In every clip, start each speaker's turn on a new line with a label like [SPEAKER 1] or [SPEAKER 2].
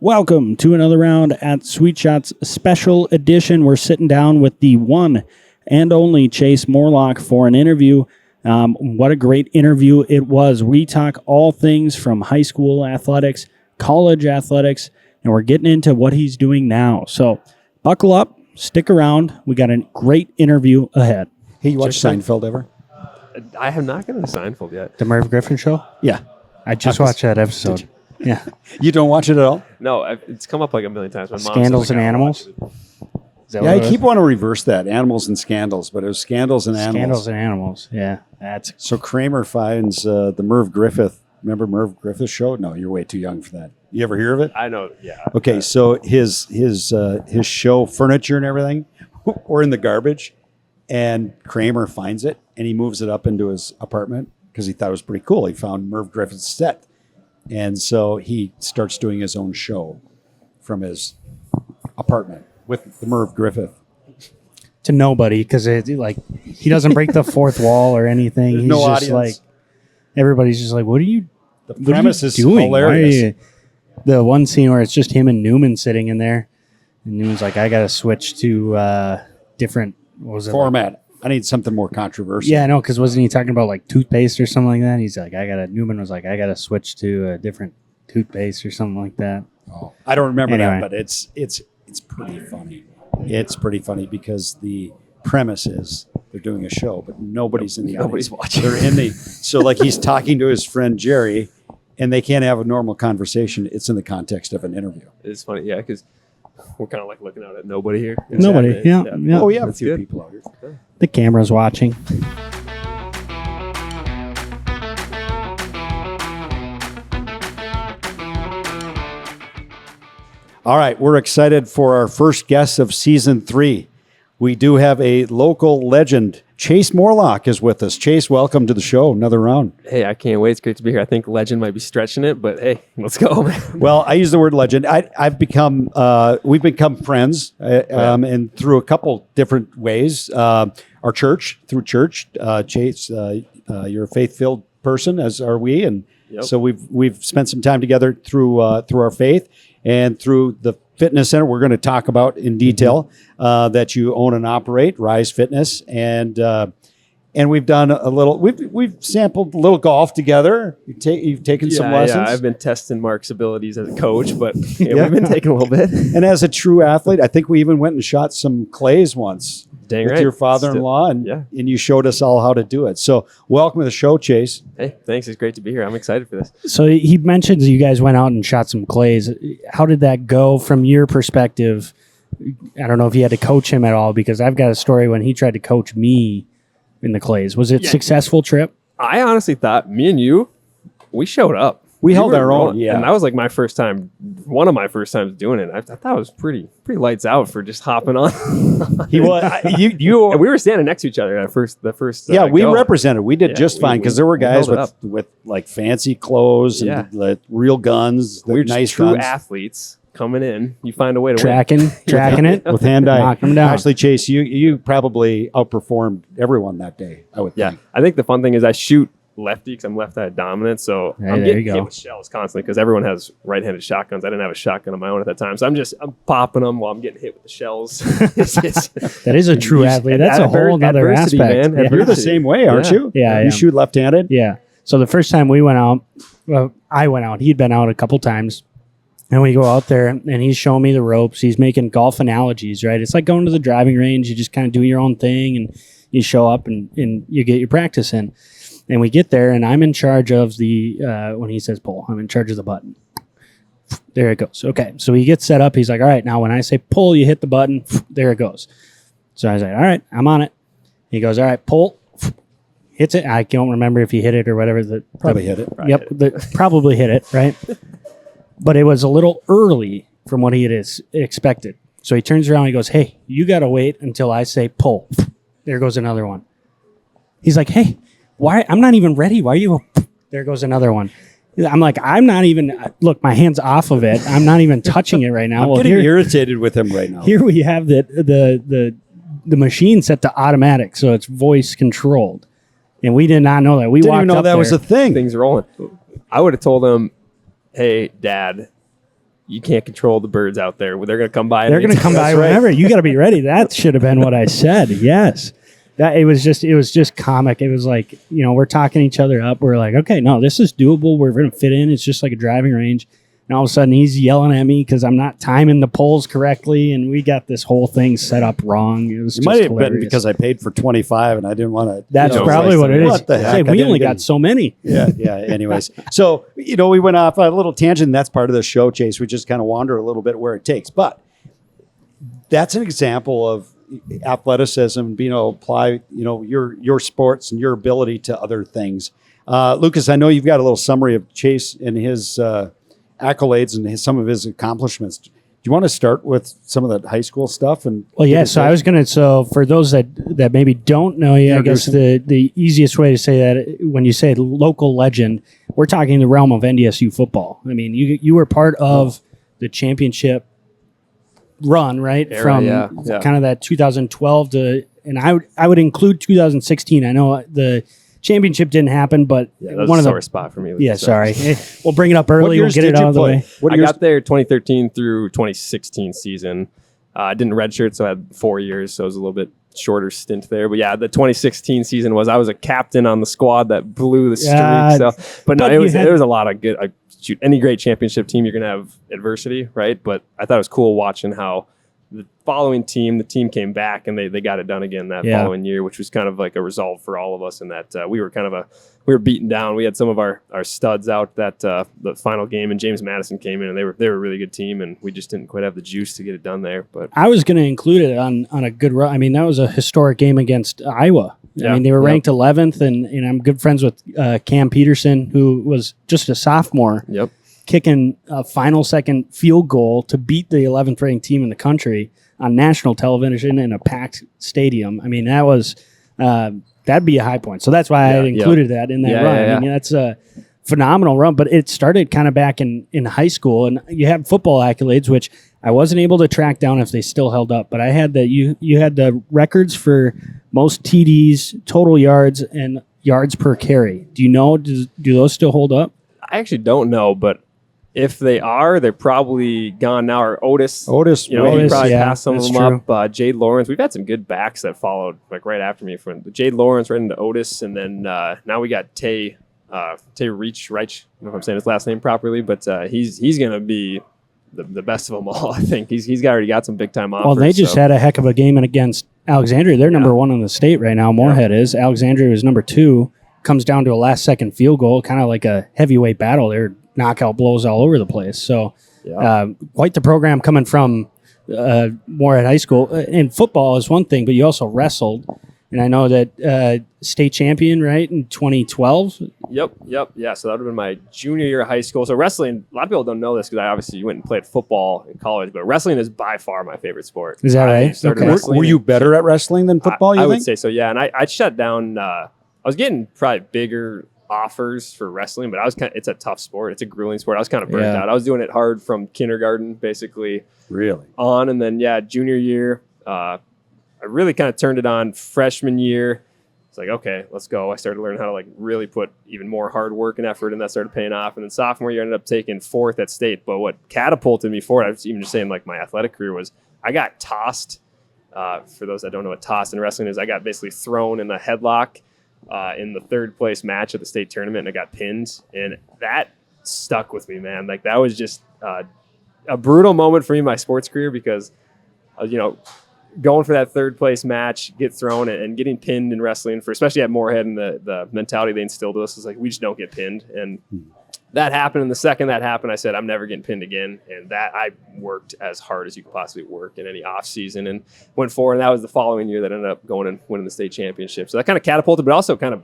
[SPEAKER 1] Welcome to another round at Sweet Shots Special Edition. We're sitting down with the one and only Chase Morlock for an interview. What a great interview it was. We talk all things from high school athletics, college athletics, and we're getting into what he's doing now. So buckle up, stick around. We got a great interview ahead.
[SPEAKER 2] Hey, you watched Seinfeld ever?
[SPEAKER 3] I have not gotten to Seinfeld yet.
[SPEAKER 1] The Merv Griffin Show?
[SPEAKER 2] Yeah.
[SPEAKER 1] I just watched that episode. Yeah.
[SPEAKER 2] You don't watch it at all?
[SPEAKER 3] No, it's come up like a million times. My mom
[SPEAKER 1] Scandals
[SPEAKER 3] said,
[SPEAKER 1] and
[SPEAKER 3] like,
[SPEAKER 1] Animals?
[SPEAKER 2] Yeah, I keep wanting to reverse that. Animals and scandals, but it was scandals and animals.
[SPEAKER 1] Scandals and Animals. Yeah.
[SPEAKER 2] So Kramer finds the Merv Griffith. Remember Merv Griffith show? No, you're way too young for that. You ever hear of it?
[SPEAKER 3] I know, yeah.
[SPEAKER 2] Okay, so his show furniture and everything were in the garbage, and Kramer finds it and he moves it up into his apartment because he thought it was pretty cool. He found Merv Griffith's set. And so he starts doing his own show from his apartment with the Merv Griffith.
[SPEAKER 1] To nobody, because he doesn't break the fourth wall or anything.
[SPEAKER 2] There's
[SPEAKER 1] He's
[SPEAKER 2] no
[SPEAKER 1] just
[SPEAKER 2] audience.
[SPEAKER 1] Everybody's just like, what are you
[SPEAKER 2] The premise is
[SPEAKER 1] doing?
[SPEAKER 2] hilarious.
[SPEAKER 1] The one scene where it's just him and Newman sitting in there, and Newman's like, I got to switch to different, what was it?
[SPEAKER 2] Format. I need something more controversial.
[SPEAKER 1] Yeah, I know, because wasn't he talking about like toothpaste or something like that? He's like, Newman was like, I got to switch to a different toothpaste or something like that.
[SPEAKER 2] Oh, I don't remember
[SPEAKER 1] Anyway.
[SPEAKER 2] that, but it's pretty funny. It's pretty funny because the premise is they're doing a show, but nobody's in the
[SPEAKER 3] Nobody's
[SPEAKER 2] audience.
[SPEAKER 3] watching.
[SPEAKER 2] They're in the so like he's talking to his friend Jerry, and they can't have a normal conversation. It's in the context of an interview.
[SPEAKER 3] It's funny, yeah, because we're kind of like looking out at nobody here.
[SPEAKER 1] Nobody,
[SPEAKER 3] Exactly.
[SPEAKER 1] yeah.
[SPEAKER 2] Oh, we have a
[SPEAKER 3] That's
[SPEAKER 2] few
[SPEAKER 3] good.
[SPEAKER 2] people out here.
[SPEAKER 1] The camera's watching.
[SPEAKER 2] All right, we're excited for our first guest of season 3. We do have a local legend. Chase Morlock is with us. Chase, welcome to the show. Another round.
[SPEAKER 3] Hey, I can't wait. It's great to be here. I think legend might be stretching it, but hey, let's go, man.
[SPEAKER 2] Well, I use the word legend. We've become friends, and through a couple different ways. Our church, through church, Chase, you're a faith-filled person, as are we, and so we've spent some time together through our faith and through the fitness center. We're going to talk about in detail that you own and operate, Rise Fitness, and we've done a little. We've sampled a little golf together. You've taken some lessons.
[SPEAKER 3] Yeah, I've been testing Mark's abilities as a coach, but we've been taking a little bit.
[SPEAKER 2] And as a true athlete, I think we even went and shot some clays once
[SPEAKER 3] Dang
[SPEAKER 2] with
[SPEAKER 3] right.
[SPEAKER 2] your father-in-law, and you showed us all how to do it. So welcome to the show, Chase.
[SPEAKER 3] Hey, thanks. It's great to be here. I'm excited for this.
[SPEAKER 1] So he mentions you guys went out and shot some clays. How did that go from your perspective? I don't know if you had to coach him at all, because I've got a story when he tried to coach me in the clays. Was it a successful trip?
[SPEAKER 3] I honestly thought me and you, we showed up.
[SPEAKER 2] We held
[SPEAKER 3] were
[SPEAKER 2] our own,
[SPEAKER 3] rolling.
[SPEAKER 2] yeah.
[SPEAKER 3] And that was like my first time, one of my first times doing it. I thought it was pretty lights out for just hopping on.
[SPEAKER 2] He was you.
[SPEAKER 3] And we were standing next to each other at the first.
[SPEAKER 2] Yeah, we
[SPEAKER 3] go.
[SPEAKER 2] represented. We did just fine because there were guys
[SPEAKER 3] held it
[SPEAKER 2] with like fancy clothes and like real guns,
[SPEAKER 3] We were just
[SPEAKER 2] nice
[SPEAKER 3] true
[SPEAKER 2] guns.
[SPEAKER 3] athletes coming in. You find a way to
[SPEAKER 1] Tracking it
[SPEAKER 2] with hand-eye.
[SPEAKER 1] Knocking them down.
[SPEAKER 2] Actually, Chase, you probably outperformed everyone that day, I would
[SPEAKER 3] Yeah,
[SPEAKER 2] think.
[SPEAKER 3] I think the fun thing is I shoot lefty because I'm left-handed dominant, so
[SPEAKER 1] Hey,
[SPEAKER 3] I'm
[SPEAKER 1] there
[SPEAKER 3] getting
[SPEAKER 1] you
[SPEAKER 3] hit
[SPEAKER 1] go.
[SPEAKER 3] with shells constantly because everyone has right-handed shotguns. I didn't have a shotgun of my own at that time, so I'm popping them while I'm getting hit with the shells.
[SPEAKER 1] That is a true athlete. That's a whole other
[SPEAKER 3] adversity,
[SPEAKER 1] aspect.
[SPEAKER 3] man.
[SPEAKER 1] Yeah.
[SPEAKER 2] You're the same way, aren't you?
[SPEAKER 1] Yeah,
[SPEAKER 2] You
[SPEAKER 1] yeah.
[SPEAKER 2] shoot left-handed?
[SPEAKER 1] Yeah. So the first time we went out, well, I went out. He'd been out a couple times. And we go out there, and he's showing me the ropes. He's making golf analogies, right? It's like going to the driving range. You just kind of do your own thing, and you show up, and you get your practice in. And we get there, and I'm in charge of the, when he says pull, I'm in charge of the button. There it goes. Okay. So he gets set up. He's like, all right, now when I say pull, you hit the button. There it goes. So I was like, all right, I'm on it. He goes, all right, pull. Hits it. I don't remember if he hit it or whatever.
[SPEAKER 2] Probably hit it.
[SPEAKER 1] Probably hit it, right? But it was a little early from what he had expected. So he turns around and he goes, hey, you got to wait until I say pull. There goes another one. He's like, hey, why? I'm not even ready. Why are you? There goes another one. I'm like, I'm not even, look, my hand's off of it. I'm not even touching it right now.
[SPEAKER 2] I'm getting irritated with him right now.
[SPEAKER 1] Here we have the machine set to automatic, so it's voice controlled. And we did not know that. We
[SPEAKER 2] Didn't
[SPEAKER 1] walked
[SPEAKER 2] even know
[SPEAKER 1] up
[SPEAKER 2] that
[SPEAKER 1] there.
[SPEAKER 2] was a thing.
[SPEAKER 3] Things rolling. I would have told him, hey, Dad, you can't control the birds out there. They're going to come by.
[SPEAKER 1] They're going to come by whenever. You got to be ready. That should have been what I said. Yes. That it was just comic. It was like, we're talking each other up. We're like, okay, no, this is doable. We're going to fit in. It's just like a driving range. And all of a sudden he's yelling at me because I'm not timing the poles correctly. And we got this whole thing set up wrong. It was
[SPEAKER 2] might have been because I paid for 25 and I didn't want to.
[SPEAKER 1] That's probably what it is.
[SPEAKER 2] What the heck?
[SPEAKER 1] We only got so many.
[SPEAKER 2] Yeah. Anyways. So, we went off a little tangent. And that's part of the show, Chase. We just kind of wander a little bit where it takes. But that's an example of athleticism, being able to apply, your sports and your ability to other things. Lucas, I know you've got a little summary of Chase and his accolades and some of his accomplishments. Do you want to start with some of that high school stuff?
[SPEAKER 1] Well, yeah. So for those that maybe don't know you, I guess the easiest way to say that, when you say local legend, we're talking the realm of NDSU football. I mean, you were part of the championship run, right? From kind of that 2012 to, and I would include 2016. I know the championship didn't happen, but
[SPEAKER 3] that's
[SPEAKER 1] one
[SPEAKER 3] a
[SPEAKER 1] of
[SPEAKER 3] sore spot for me.
[SPEAKER 1] Yeah, sorry. We'll bring it up early. We'll get it out of the way.
[SPEAKER 3] I got there 2013 through 2016 season. I didn't redshirt, so I had 4 years, so it was a little bit shorter stint there. But yeah, the 2016 season I was a captain on the squad that blew the streak. But no, it was a lot of good. Any great championship team, you're gonna have adversity, right? But I thought it was cool watching how the following team, the team came back and they got it done again that following year, which was kind of like a resolve for all of us in that we were beaten down. We had some of our studs out that the final game, and James Madison came in and they were a really good team, and we just didn't quite have the juice to get it done there. But
[SPEAKER 1] I was going to include it on a good run. I mean, that was a historic game against Iowa. I mean, they were ranked 11th, and I'm good friends with Cam Peterson, who was just a sophomore.
[SPEAKER 3] Yep.
[SPEAKER 1] Kicking a final second field goal to beat the 11th ranked team in the country on national television in a packed stadium. I mean, that was that'd be a high point. So that's why I included that in that run. I mean, that's a phenomenal run, but it started kind of back in high school, and you have football accolades, which I wasn't able to track down if they still held up, but I had that you had the records for most TDs, total yards, and yards per carry. Do you know, do those still hold up?
[SPEAKER 3] I actually don't know, but if they are, they're probably gone now. Or Otis, he probably passed some of them up. Jade Lawrence, we've had some good backs that followed like right after me. From Jade Lawrence right into Otis, and then now we got Tay Reich. I don't know if I'm saying his last name properly, but he's gonna be the best of them all. I think he's already got some big time offers.
[SPEAKER 1] Well, they just had a heck of a game against Alexandria. They're number one in the state right now. Moorhead is. Alexandria is number 2. Comes down to a last second field goal, kind of like a heavyweight battle. They're knockout blows all over the place. So quite the program coming from Moorhead High School. And football is one thing, but you also wrestled. And I know that state champion, right, in 2012?
[SPEAKER 3] Yep. Yeah, so that would have been my junior year of high school. So wrestling, a lot of people don't know this because I obviously went and played football in college, but wrestling is by far my favorite sport.
[SPEAKER 1] Is that right?
[SPEAKER 2] Okay. Were you better at wrestling than football,
[SPEAKER 3] I would say so, yeah. And I shut down I was getting probably bigger offers for wrestling, but it's a tough sport. It's a grueling sport. I was kind of burnt out. I was doing it hard from kindergarten, basically.
[SPEAKER 2] Really?
[SPEAKER 3] On, and then, junior year, I really kind of turned it on freshman year. It's like, okay, let's go. I started learning how to like really put even more hard work and effort, and that started paying off. And then sophomore year, I ended up taking 4th at state. But what catapulted me forward, I was even just saying like my athletic career, was I got tossed. For those that don't know what tossed in wrestling is, I got basically thrown in a headlock in the 3rd place match at the state tournament, and I got pinned, and that stuck with me, man. Like that was just a brutal moment for me in my sports career, because going for that 3rd place match, get thrown, and getting pinned in wrestling, for especially at Moorhead, and the mentality they instilled us is like, we just don't get pinned. And that happened, and the second that happened, I said, I'm never getting pinned again. And that I worked as hard as you could possibly work in any off season, and went forward. And that was the following year that ended up going and winning the state championship. So that kind of catapulted, but also kind of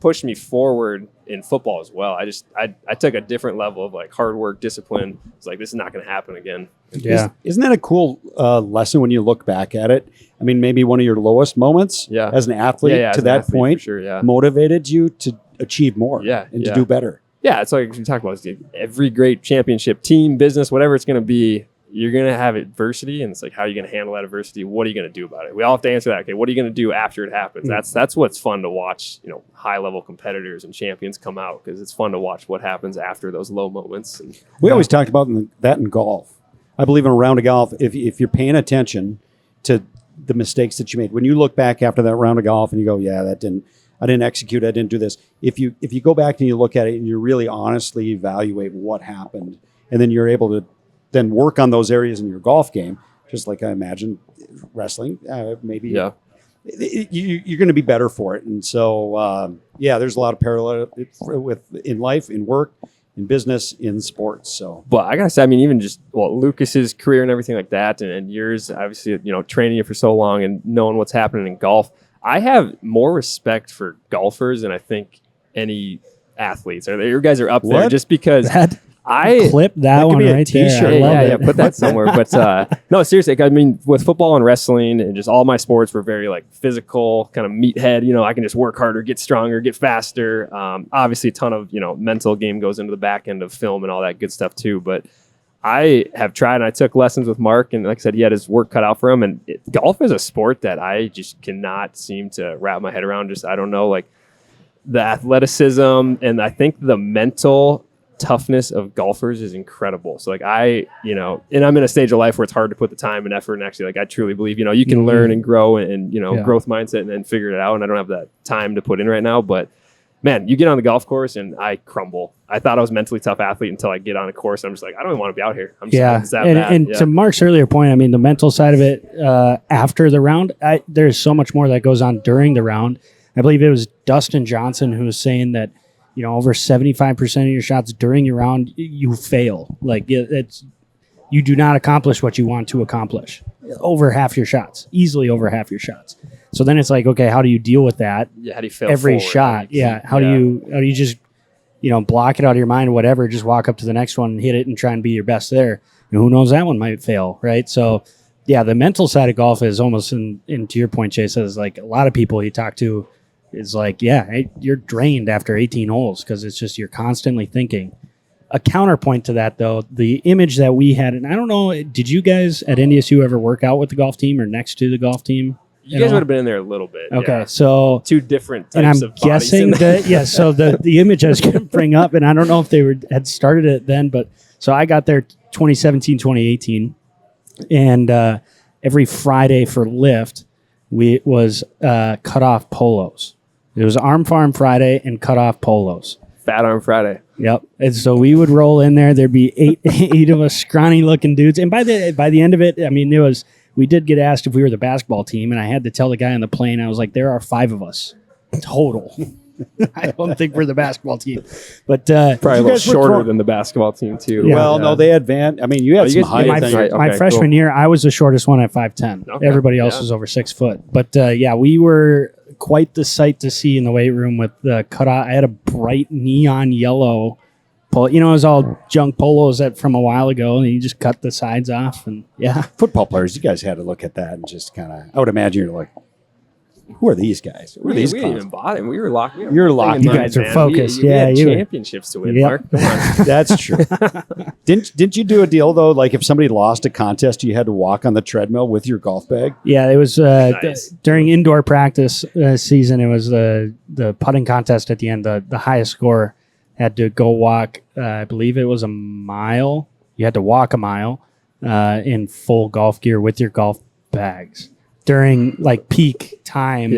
[SPEAKER 3] pushed me forward in football as well. I took a different level of like hard work, discipline. It's like, this is not going to happen again.
[SPEAKER 1] Yeah.
[SPEAKER 2] Isn't that a cool lesson when you look back at it? I mean, maybe one of your lowest moments as an athlete to that point motivated you to achieve more and to do better.
[SPEAKER 3] Yeah, it's like we talk about, every great championship team, business, whatever it's going to be, you're going to have adversity, and it's like, how are you going to handle that adversity? What are you going to do about it? We all have to answer that. Okay, what are you going to do after it happens? That's what's fun to watch, high level competitors and champions come out, because it's fun to watch what happens after those low moments. And
[SPEAKER 2] we always talked about that in golf. I believe in a round of golf, if you're paying attention to the mistakes that you made, when you look back after that round of golf and you go, yeah, I didn't execute, I didn't do this. If you go back and you look at it and you really honestly evaluate what happened, and then you're able to then work on those areas in your golf game, just like I imagine wrestling, maybe you're going to be better for it. And so, there's a lot of parallel in life, in work, in business, in sports. So,
[SPEAKER 3] but I gotta say, I mean, even just Lucas's career and everything like that, and yours, obviously, training you for so long and knowing what's happening in golf, I have more respect for golfers than I think any athletes. You guys are up there just because
[SPEAKER 1] clip that one right there.
[SPEAKER 3] Yeah, put that somewhere. But no, seriously, I mean, with football and wrestling and just all my sports were very like physical, kind of meathead. I can just work harder, get stronger, get faster. Obviously, a ton of mental game goes into the back end of film and all that good stuff too. But I have tried, and I took lessons with Mark, and like I said, he had his work cut out for him. And golf is a sport that I just cannot seem to wrap my head around. I don't know, like the athleticism, and I think the mental toughness of golfers is incredible. So like and I'm in a stage of life where it's hard to put the time and effort, and actually like I truly believe you can learn and grow and growth mindset and then figure it out, and I don't have that time to put in right now. But man, you get on the golf course and I crumble. I thought I was a mentally tough athlete until I get on a course and I'm just like, I don't even want to be out here. I'm just that bad.
[SPEAKER 1] And to Mark's earlier point, I mean, the mental side of it after the round, there's so much more that goes on during the round. I believe it was Dustin Johnson who was saying that over 75% of your shots during your round, you fail. Like you do not accomplish what you want to accomplish. Over half your shots, easily over half your shots. So then it's like, okay, how do you deal with that?
[SPEAKER 3] Yeah, how do you fail
[SPEAKER 1] every
[SPEAKER 3] forward?
[SPEAKER 1] shot? How do you just block it out of your mind or whatever? Just walk up to the next one and hit it and try and be your best there. And who knows, that one might fail, right? So the mental side of golf is almost to your point, Chase, is like a lot of people you talk to is like, you're drained after 18 holes because it's just you're constantly thinking. A counterpoint to that, though, the image that we had, and I don't know, did you guys at NDSU ever work out with the golf team or next to the golf team?
[SPEAKER 3] You guys would have been in there a little bit.
[SPEAKER 1] Okay, so
[SPEAKER 3] two different types
[SPEAKER 1] and I'm
[SPEAKER 3] of bodies
[SPEAKER 1] guessing that so the image I was going to bring up, and I don't know if they had started it then, but so I got there 2017, 2018, and every Friday for lift, it was cut off polos. It was Arm Farm Friday and cut off polos.
[SPEAKER 3] Fat Arm Friday.
[SPEAKER 1] Yep. And so we would roll in there. There'd be eight of us scrawny looking dudes. And by the end of it, I mean, we did get asked if we were the basketball team, and I had to tell the guy on the plane, I was like, there are 5 of us total. I don't think we're the basketball team. But
[SPEAKER 3] probably a little shorter than the basketball team too.
[SPEAKER 2] Yeah. No, they advanced. I mean, you had some height.
[SPEAKER 1] My freshman year, I was the shortest one at 5'10". Okay. Everybody else was over 6 foot. But we were quite the sight to see in the weight room with the cutoff. I had a bright neon yellow polo. It was all junk polos from a while ago, and you just cut the sides off. And
[SPEAKER 2] football players, you guys had to look at that and just kind of. I would imagine you're like, who are these guys? Who are these?
[SPEAKER 3] We didn't even bother. We were locked.
[SPEAKER 2] You're locked.
[SPEAKER 1] You guys are focused.
[SPEAKER 3] We had championships to win, Mark. Come on.
[SPEAKER 2] That's true. Didn't you do a deal though? Like if somebody lost a contest, you had to walk on the treadmill with your golf bag.
[SPEAKER 1] Yeah, it was nice. During indoor practice season. It was the putting contest at the end. The highest score had to go walk. I believe it was a mile. You had to walk a mile in full golf gear with your golf bags during like peak time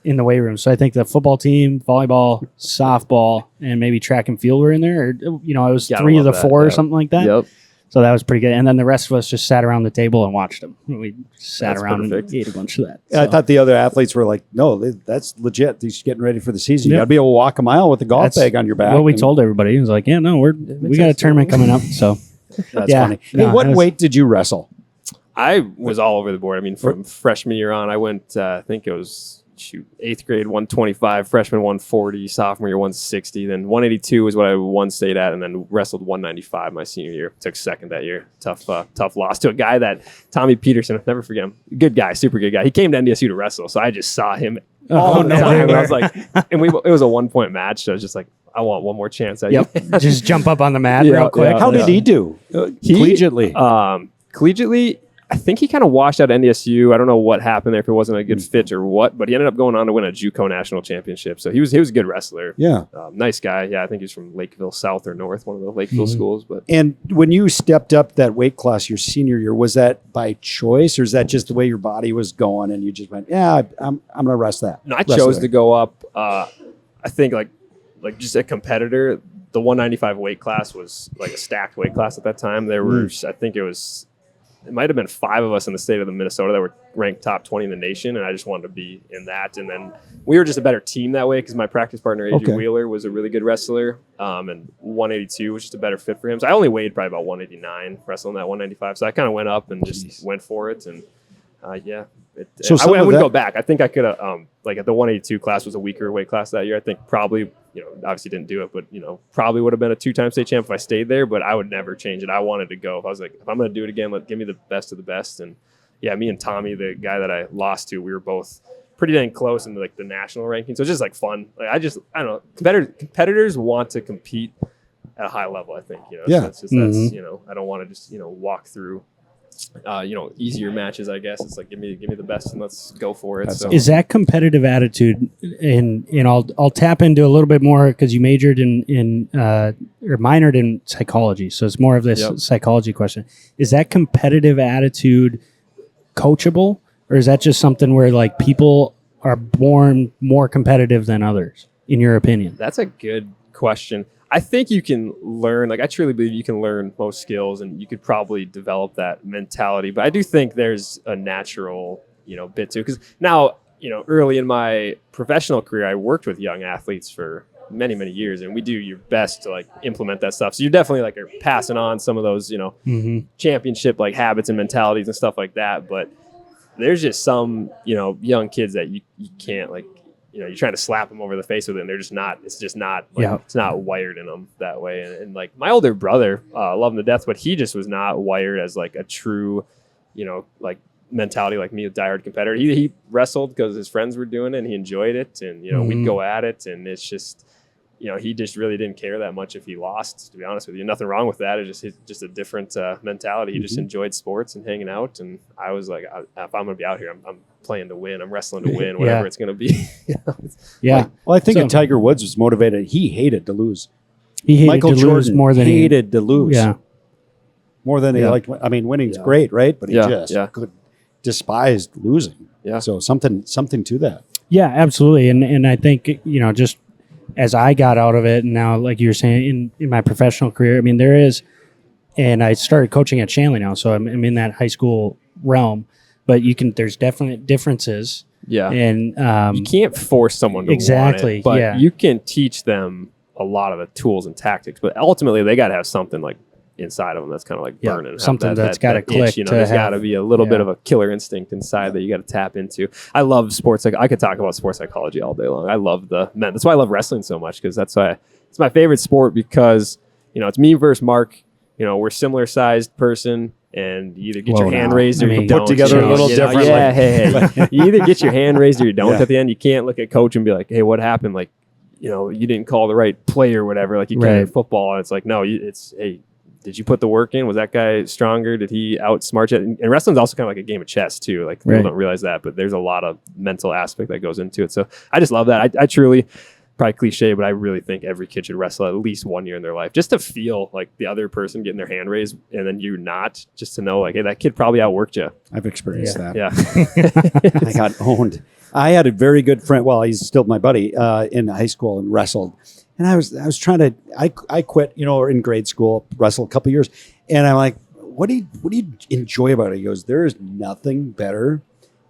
[SPEAKER 1] in the weight room. So I think the football team, volleyball, softball, and maybe track and field were in there. Or, it was 3 of the 4 or something like that.
[SPEAKER 3] Yep.
[SPEAKER 1] So that was pretty good. And then the rest of us just sat around the table and watched them. We sat around and ate a bunch of that.
[SPEAKER 2] So. I thought the other athletes were like, no, that's legit. They're just getting ready for the season. You got to be able to walk a mile with the golf bag on your back.
[SPEAKER 1] What we told everybody. He was like, we got a tournament coming up. So
[SPEAKER 2] that's funny. Hey, what weight did you wrestle?
[SPEAKER 3] I was all over the board. I mean, from freshman year on, I went, I think it was, 8th grade, 125, freshman 140, sophomore year 160, then 182 is what I won state at, and then wrestled 195 my senior year. Took second that year. Tough loss to a guy that, Tommy Peterson, I'll never forget him. Good guy, super good guy. He came to NDSU to wrestle, so I just saw him all the time. And I was like, and it was a 1-point match, so I was just like, I want one more chance at you.
[SPEAKER 1] Just jump up on the mat real quick.
[SPEAKER 2] How did he do collegiately?
[SPEAKER 3] collegiately, I think he kind of washed out at NDSU. I don't know what happened there, if it wasn't a good fit or what, but he ended up going on to win a JUCO national championship. So he was a good wrestler.
[SPEAKER 2] Yeah.
[SPEAKER 3] Nice guy. Yeah, I think he's from Lakeville South or North, one of the Lakeville schools. But
[SPEAKER 2] And when you stepped up that weight class your senior year, was that by choice, or is that just the way your body was going and you just went, yeah, I'm going to wrestle that?
[SPEAKER 3] no, I chose to go up. I think like just a competitor. The 195 weight class was like a stacked weight class at that time. There were, I think it might have been 5 of us in the state of Minnesota that were ranked top 20 in the nation, and I just wanted to be in that. And then we were just a better team that way because my practice partner, AJ Wheeler, was a really good wrestler, and 182 was just a better fit for him. So I only weighed probably about 189 wrestling that 195. So I kind of went up and just went for it. And yeah,
[SPEAKER 2] So
[SPEAKER 3] I wouldn't go back. I think I could have, like at the 182 class was a weaker weight class that year. I think probably, obviously didn't do it, but, probably would have been a 2-time state champ if I stayed there, but I would never change it. I wanted to go. If I was like, if I'm going to do it again, give me the best of the best. And yeah, me and Tommy, the guy that I lost to, we were both pretty dang close in like the national ranking. So it's just like fun. Like I don't know, competitors want to compete at a high level, I think, So that's just, I don't want to just, walk through easier matches, I guess. It's like give me the best and let's go for it. So.
[SPEAKER 1] Is that competitive attitude? And I'll tap into a little bit more because you majored in or minored in psychology, so it's more of this psychology question. Is that competitive attitude coachable, or is that just something where like people are born more competitive than others, in your opinion?
[SPEAKER 3] That's a good question. I think you can learn, I truly believe you can learn most skills and you could probably develop that mentality. But I do think there's a natural, bit too. Because now, early in my professional career, I worked with young athletes for many, many years. And we do your best to implement that stuff. So you're definitely are passing on some of those, championship habits and mentalities and stuff like that. But there's just some, young kids that you can't you're trying to slap them over the face with it, and they're just not. It's just not. It's not wired in them that way. And my older brother, love him to death, but he just was not wired as a true, mentality like me, a diehard competitor. He wrestled because his friends were doing it, and he enjoyed it, and we'd go at it, and it's just. He just really didn't care that much if he lost, to be honest with you. Nothing wrong with that. It's just a different mentality. He just enjoyed sports and hanging out. And I was like, if I'm going to be out here, I'm playing to win. I'm wrestling to win, whatever it's going to be.
[SPEAKER 1] Yeah.
[SPEAKER 2] Well, I think Tiger Woods was motivated. He hated to lose.
[SPEAKER 1] He hated
[SPEAKER 2] Michael
[SPEAKER 1] to
[SPEAKER 2] Jordan
[SPEAKER 1] lose more than
[SPEAKER 2] hated to lose.
[SPEAKER 1] Yeah.
[SPEAKER 2] More than he liked. I mean, winning's great, right? But he despised losing.
[SPEAKER 3] Yeah.
[SPEAKER 2] So something to that.
[SPEAKER 1] Yeah, absolutely. And I think, just as I got out of it, and now, like you were saying, in my professional career, I mean, there is, and I started coaching at Shanley now, so I'm in that high school realm, but there's definite differences.
[SPEAKER 3] Yeah.
[SPEAKER 1] And
[SPEAKER 3] you can't force someone to
[SPEAKER 1] exactly,
[SPEAKER 3] want it, but you can teach them a lot of the tools and tactics, but ultimately they got to have something inside of them that's kind of burning.
[SPEAKER 1] Something that's got to click.
[SPEAKER 3] There's got to be a little bit of a killer instinct inside that you got to tap into. I love sports. I could talk about sports psychology all day long. I love that's why I love wrestling so much, because that's why it's my favorite sport, because it's me versus Mark. We're similar sized person, and you either get your hand raised or you don't.
[SPEAKER 2] Put together a little differently.
[SPEAKER 3] Yeah, hey. You either get your hand raised or you don't at the end. You can't look at coach and be like, hey, what happened? You didn't call the right play or whatever. You can in football. And it's like, no, it's, hey, did you put the work in? Was that guy stronger? Did he outsmart you? And wrestling's also kind of like a game of chess too. People don't realize that, but there's a lot of mental aspect that goes into it. So I just love that. I truly, probably cliche, but I really think every kid should wrestle at least 1 year in their life, just to feel like the other person getting their hand raised and then you not, just to know hey, that kid probably outworked you.
[SPEAKER 2] I've experienced that.
[SPEAKER 3] Yeah.
[SPEAKER 2] I got owned. I had a very good friend. Well, he's still my buddy in high school and wrestled. And I was trying to, I quit, in grade school, wrestled a couple years. And I'm like, what do you enjoy about it? He goes, there is nothing better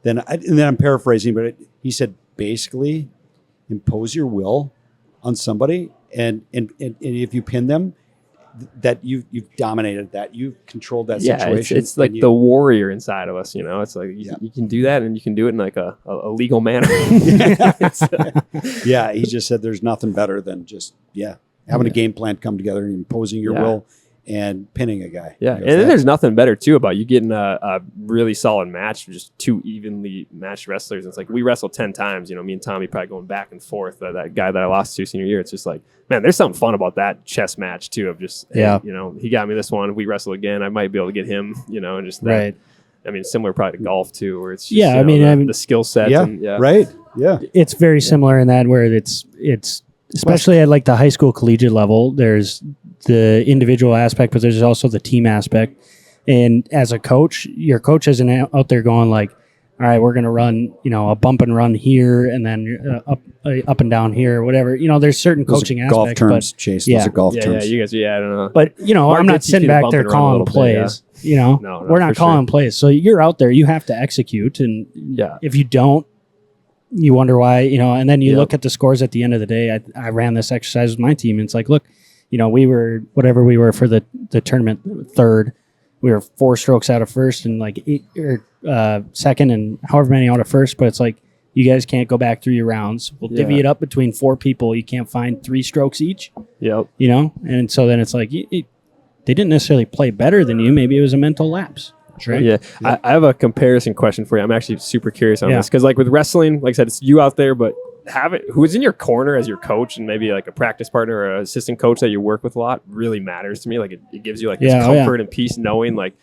[SPEAKER 2] than, and then I'm paraphrasing, but he said, basically impose your will on somebody. And if you pin them, that you've dominated that, you've controlled that situation.
[SPEAKER 3] It's like the warrior inside of us, It's like you can do that, and you can do it in a legal manner.
[SPEAKER 2] Yeah, he just said there's nothing better than just having a game plan come together and imposing your will and pinning a guy.
[SPEAKER 3] Yeah,
[SPEAKER 2] He
[SPEAKER 3] and
[SPEAKER 2] goes,
[SPEAKER 3] then there's nothing better too about you getting a really solid match with just two evenly matched wrestlers. It's like we wrestled 10 times. You know, me and Tommy probably going back and forth. That guy that I lost to senior year. It's just like, man, there's something fun about that chess match too. Of just, hey, you know, he got me this one. If we wrestle again, I might be able to get him. You know, and just that. Right. I mean, similar probably to golf too, where it's just,
[SPEAKER 1] I mean,
[SPEAKER 3] the skill set.
[SPEAKER 2] Yeah,
[SPEAKER 3] and,
[SPEAKER 2] right. Yeah,
[SPEAKER 1] it's very similar in that where it's especially at like the high school collegiate level. There's the individual aspect, but there's also the team aspect. And as a coach, your coach isn't out there going like, all right, we're going to run, you know, a bump and run here and then up and down here or whatever. You know, there's certain coaching aspects.
[SPEAKER 2] Golf terms, Chase. Those are golf terms.
[SPEAKER 3] Yeah, you guys, I don't know.
[SPEAKER 1] But, you know,
[SPEAKER 3] Mark
[SPEAKER 1] I'm not sitting back there calling plays. You know,
[SPEAKER 3] no,
[SPEAKER 1] we're not calling plays. So you're out there, you have to execute. And if you don't, you wonder why, you know, and then you look at the scores at the end of the day. I ran this exercise with my team and it's like, look, you know, we were whatever we were for the tournament third. We were 4 strokes out of first and like 8 or second and however many out of first. But it's like, you guys can't go back through your rounds. We'll divvy it up between 4 people. You can't find 3 strokes each. Yep. You know, and so then it's like they didn't necessarily play better than you. Maybe it was a mental lapse. Right?
[SPEAKER 3] Yeah. I have a comparison question for you. I'm actually super curious on this because, like with wrestling, like I said, it's you out there, but who's in your corner as your coach and maybe like a practice partner or an assistant coach that you work with a lot really matters to me. Like it gives you like this comfort and peace knowing like,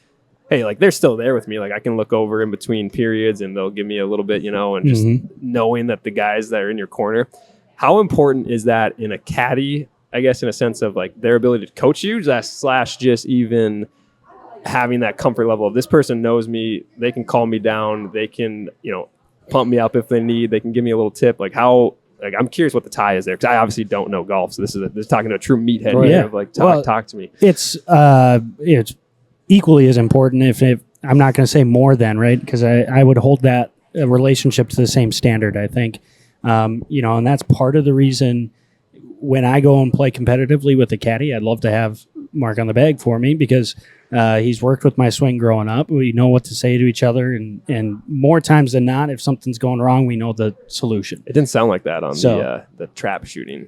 [SPEAKER 3] hey, like they're still there with me. Like I can look over in between periods and they'll give me a little bit, you know, and just knowing that the guys that are in your corner. How important is that in a caddy, I guess, in a sense of like their ability to coach you slash just even having that comfort level of this person knows me, they can calm me down, they can, you know, pump me up if they need, they can give me a little tip. Like how, like I'm curious what the tie is there because I obviously don't know golf. So this is talking to a true meathead here of like talk to me.
[SPEAKER 1] It's equally as important if I'm not going to say more than, right? Because I would hold that relationship to the same standard, I think. You know, and that's part of the reason when I go and play competitively with a caddy, I'd love to have Mark on the bag for me because he's worked with my swing growing up. We know what to say to each other, and more times than not, if something's going wrong, we know the solution.
[SPEAKER 3] It didn't sound like that on the trap shooting.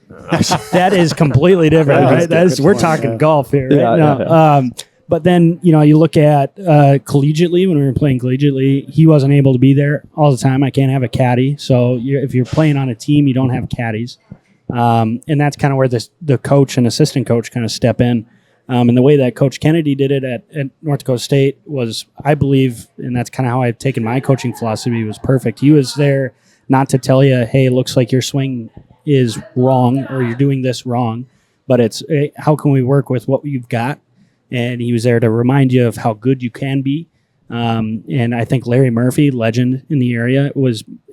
[SPEAKER 1] That is completely different, right? We're talking golf here, right? But then, you know, you look at collegiately, when we were playing collegiately, he wasn't able to be there all the time. I can't have a caddy. So if you're playing on a team, you don't have caddies. And that's kind of where the coach and assistant coach kind of step in. And the way that Coach Kennedy did it at North Dakota State was, I believe, and that's kind of how I've taken my coaching philosophy, was perfect. He was there not to tell you, hey, it looks like your swing is wrong or you're doing this wrong, but it's how can we work with what you've got? And he was there to remind you of how good you can be. And I think Larry Murphy, legend in the area,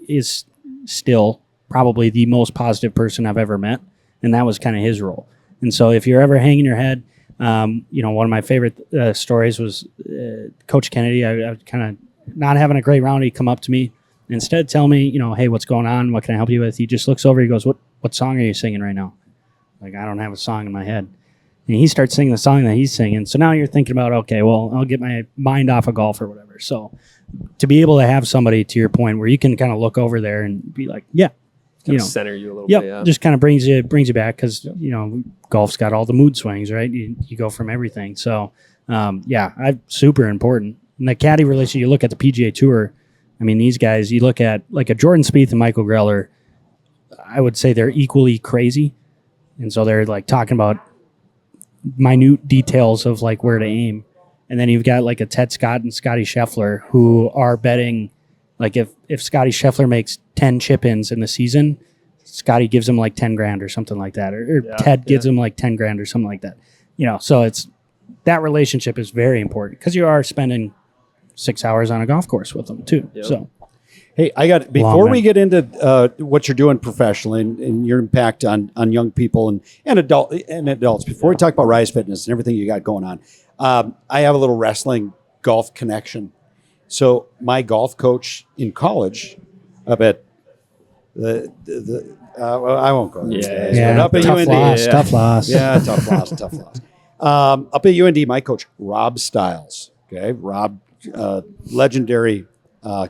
[SPEAKER 1] is still probably the most positive person I've ever met. And that was kind of his role. And so if you're ever hanging your head, you know, one of my favorite stories was Coach Kennedy. I was kind of not having a great round. He'd come up to me. Instead of telling me, you know, hey, what's going on? What can I help you with? He just looks over. He goes, what song are you singing right now? Like, I don't have a song in my head. And he starts singing the song that he's singing. So now you're thinking about, okay, well, I'll get my mind off of golf or whatever. So to be able to have somebody, to your point, where you can kind of look over there and be like, yeah, you know,
[SPEAKER 3] center you a little bit. Yeah,
[SPEAKER 1] just kind of brings you back because you know golf's got all the mood swings, right? You go from everything. So super important. And the caddy relationship, you look at the PGA Tour. I mean, these guys, you look at like a Jordan Spieth and Michael Greller. I would say they're equally crazy, and so they're like talking about minute details of like where to aim. And then you've got like a Ted Scott and Scotty Scheffler who are betting. Like if Scotty Scheffler makes 10 chip-ins in the season, Scotty gives him like 10 grand or something like that. Or Ted gives him like 10 grand or something like that. You know, so it's that relationship is very important because you are spending 6 hours on a golf course with them too. Yep. So,
[SPEAKER 2] hey, before we get into what you're doing professionally and your impact on young people and adults, before we talk about Rise Fitness and everything you got going on, I have a little wrestling golf connection. So my golf coach in college up at I won't go there.
[SPEAKER 1] Yeah,
[SPEAKER 2] up at
[SPEAKER 1] tough
[SPEAKER 2] UND,
[SPEAKER 1] loss, tough loss.
[SPEAKER 2] Yeah, tough loss. Up at UND, my coach, Rob Stiles. Okay, Rob, legendary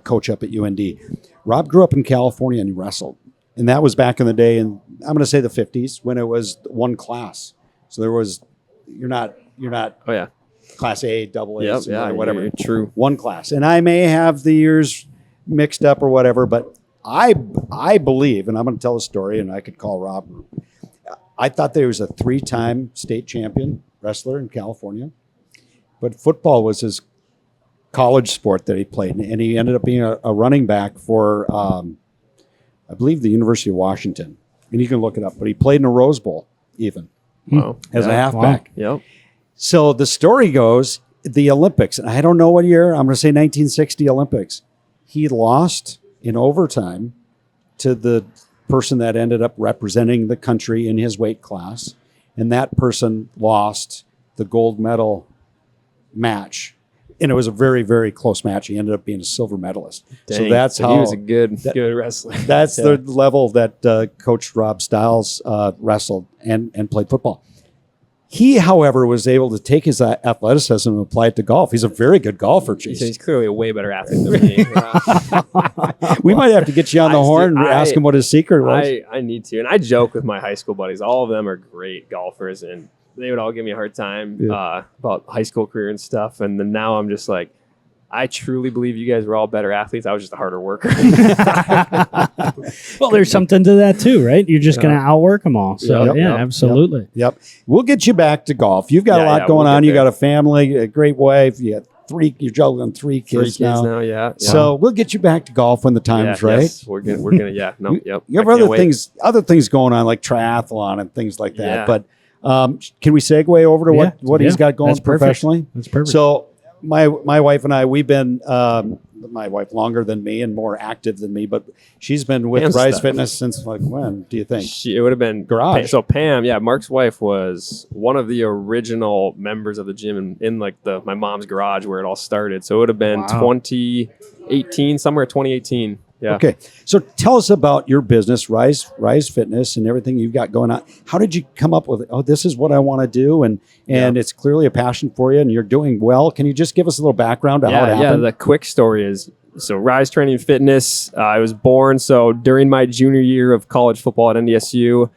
[SPEAKER 2] coach up at UND. Rob grew up in California and he wrestled. And that was back in the day, and I'm going to say the 50s, when it was one class. So you're not you're not
[SPEAKER 3] Oh yeah.
[SPEAKER 2] class A, double A,
[SPEAKER 3] Yep. Yeah.
[SPEAKER 2] whatever.
[SPEAKER 3] You're true.
[SPEAKER 2] One class. And I may have the years mixed up or whatever, but I believe, and I'm going to tell a story, and I could call Rob. I thought there was a 3-time state champion wrestler in California, but football was his college sport that he played, and he ended up being a running back for, I believe, the University of Washington. And you can look it up, but he played in a Rose Bowl even
[SPEAKER 3] Wow.
[SPEAKER 2] as a
[SPEAKER 3] Yeah.
[SPEAKER 2] halfback.
[SPEAKER 3] Yep.
[SPEAKER 2] So the story goes, the Olympics, and I don't know what year, I'm going to say 1960 Olympics. He lost in overtime to the person that ended up representing the country in his weight class, and that person lost the gold medal match. And it was a very, very close match. He ended up being a silver medalist. So
[SPEAKER 3] Dang.
[SPEAKER 2] that's how
[SPEAKER 3] he was a good wrestler.
[SPEAKER 2] that's
[SPEAKER 3] Yeah.
[SPEAKER 2] the level that Coach Rob Stiles wrestled and played football. He, however, was able to take his athleticism and apply it to golf. He's a very good golfer, Chase.
[SPEAKER 3] He's clearly a way better athlete than me.
[SPEAKER 2] We might have to get you on the horn and ask him what his secret was.
[SPEAKER 3] I need to. And I joke with my high school buddies. All of them are great golfers, and they would all give me a hard time about high school career and stuff. And then now I'm just like, I truly believe you guys were all better athletes. I was just a harder worker.
[SPEAKER 1] Well, there's something to that too, right? You're just going to outwork them all. So
[SPEAKER 2] Yep,
[SPEAKER 1] yeah, absolutely.
[SPEAKER 2] Yep. We'll get you back to golf. You've got a lot going
[SPEAKER 3] we'll
[SPEAKER 2] on.
[SPEAKER 3] get
[SPEAKER 2] You
[SPEAKER 3] there.
[SPEAKER 2] got a family, a great wife. You got you're juggling three kids, now.
[SPEAKER 3] Yeah.
[SPEAKER 2] So we'll get you back to golf when the time's right.
[SPEAKER 3] Yes, we're gonna. Yeah. No. Yep.
[SPEAKER 2] You have
[SPEAKER 3] I can't
[SPEAKER 2] other
[SPEAKER 3] wait.
[SPEAKER 2] things going on like triathlon and things like that.
[SPEAKER 3] Yeah.
[SPEAKER 2] But can we segue over to what he's got going
[SPEAKER 1] That's perfect.
[SPEAKER 2] professionally?
[SPEAKER 1] That's perfect.
[SPEAKER 2] So my wife and I, we've been my wife longer than me and more active than me, but she's been with
[SPEAKER 3] Pam's
[SPEAKER 2] Rise
[SPEAKER 3] stuff.
[SPEAKER 2] Fitness since like when do you think?
[SPEAKER 3] It would have been
[SPEAKER 2] Garage.
[SPEAKER 3] So Pam, Mark's wife was one of the original members of the gym in like my mom's garage where it all started. So it would have been 2018, somewhere 2018. Yeah.
[SPEAKER 2] Okay. So tell us about your business, Rise Fitness, and everything you've got going on. How did you come up with it? Oh, this is what I want to do, and it's clearly a passion for you, and you're doing well. Can you just give us a little background to how it happened?
[SPEAKER 3] Yeah, the quick story is, so Rise Training Fitness, I was born, so during my junior year of college football at NDSU,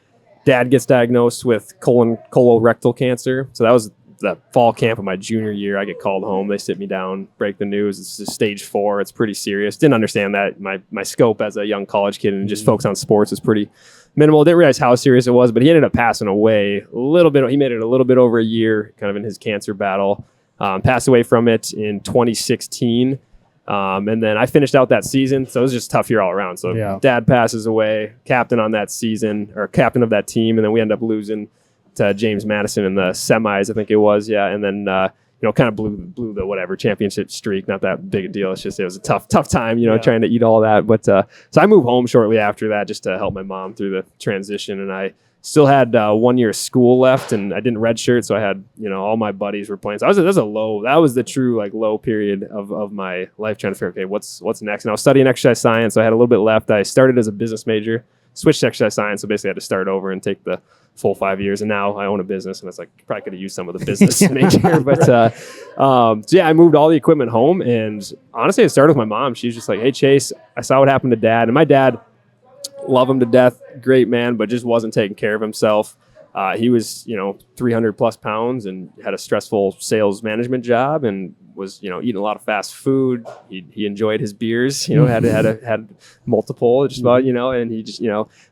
[SPEAKER 3] Dad gets diagnosed with colorectal cancer. So that was the fall camp of my junior year. I get called home. They sit me down, break the news. It's stage 4. It's pretty serious. Didn't understand that. My scope as a young college kid and just focus on sports was pretty minimal. Didn't realize how serious it was, but he ended up passing away a little bit. He made it a little bit over a year kind of in his cancer battle. Passed away from it in 2016. And then I finished out that season. So it was just a tough year all around. So Dad passes away, captain on that season, or captain of that team. And then we end up losing to James Madison in the semis, I think it was. Yeah. And then, kind of blew the whatever championship streak. Not that big a deal. It's just, it was a tough time, trying to eat all that. But, so I moved home shortly after that just to help my mom through the transition. And I still had 1 year of school left, and I didn't redshirt. So I had, all my buddies were playing. So that was the true like low period of my life, trying to figure, okay, what's next? And I was studying exercise science. So I had a little bit left. I started as a business major, switched to exercise science. So basically I had to start over and take the full 5 years. And now I own a business, and it's like, probably could have used some of the business major. But so I moved all the equipment home. And honestly, it started with my mom. She was just like, hey, Chase, I saw what happened to Dad. And my dad, love him to death, great man, but just wasn't taking care of himself. He was, 300 plus pounds and had a stressful sales management job and was, eating a lot of fast food. He enjoyed his beers, had multiple just about, and he just,